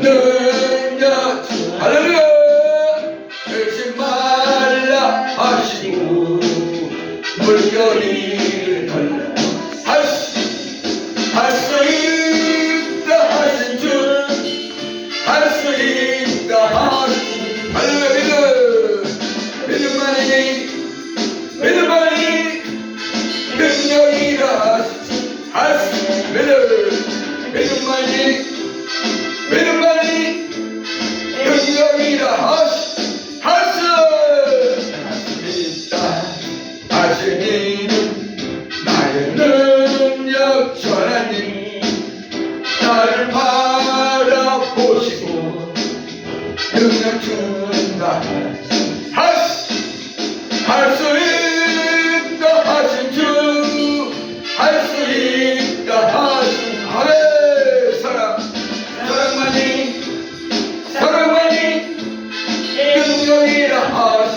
능력 할렐루야 의심 말라 하시고 물결이 달라 할 수 있다 하신 주 할 수 있다 하신 할렐루야 믿음만이 능력이라 할 수 믿음만이 능력이라 할 수 있다 하신 이는 나의 능력 전하님 나를 바라보시고 능력 준다 할 수 있다 하신 주 할 수 있다 하신 아멘 사랑만이 능력이라 하신